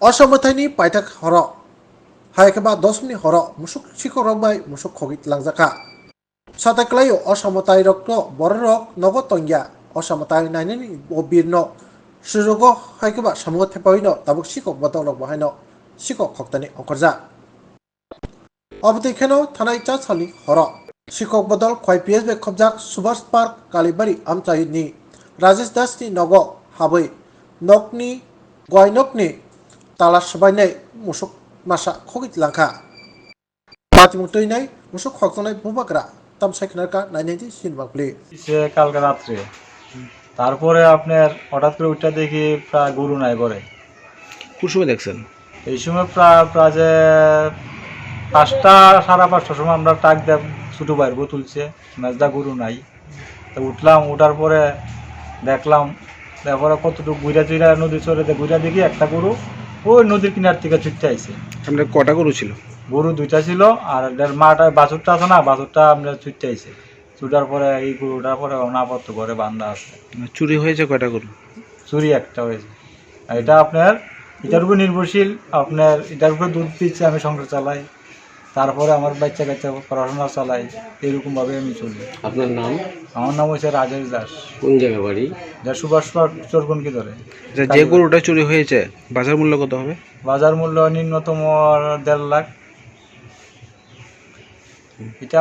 Osamotani Paitak Horo Haikaba Dosmini Horo Mushuk Sikorobai Mushuk Khogwi Langjaka Sataklayo Osamotai Rokno Borok Nogotongia Osamotai Naini Obirno Surugo Haikaba Samot Tepoino Tabuk Sikok Botolok Bahino Sikok Hoktani Okorza Obtikeno Tanai Chatsali Horo Sikok Botol Kwai PSB Kobjak Subas Park Kalibari Amtai ni Rajesh Dasti Nogo Habai Nokni Goinokni Talas Bainai Musuk Masa Khogwi Langka Patimutoinai Musuk Hoktonai Bubagra Tam Saiknaka 19 Sinbakli সে কালকে রাত্রে তারপরে আপনার হঠাৎ করে উঠে দেখি প্রায় গরু নাই ঘরে। কোন সময় দেখছেন? এই সময় প্রায় যে 5টা 5:30টার সময় আমরা টাক দিয়ে ছোটো ভাইয়ের বউ তুলছে, মেজদা গরু নাই। তো উঠলাম, উঠার পরে দেখলাম, তারপরে কতটুকু ঘুরা চুইরা নদী চরে ঘুরা দেখি একটা গরু ওই নদীর কিনার থেকে ছুটতে আইছে। আপনার কটা গরু ছিল? গরু 2টা ছিল, আর মাটা বাছুরটা আছে না, বাছুরটা আমরা ছুটতে আইছে। ছুটার পরে এই গরুটার পরে অনাপত্ত ঘরে বান্ধা আছে। চুরি হয়েছে কয়টা গরু? চুরি একটা হয়েছে। এটা আপনার এটার উপর নির্ভরশীল, আপনার এটার উপরে দুধ দিচ্ছে, আমি সংসার চালাই, তারপরে আমার বাচ্চা কাচ্চা পড়াশোনা চালাই, এরকমভাবে আমি চলি। আপনার নাম? আমার নাম হচ্ছে রাজেশ দাস। কোন জায়গা বাড়ি? সুভাষ পার্ক চোরগুন কি ধরে। যে গরুটা চুরি হয়েছে বাজার মূল্য কত হবে? বাজার মূল্য ন্যূনতম 1.5 লাখ। এটা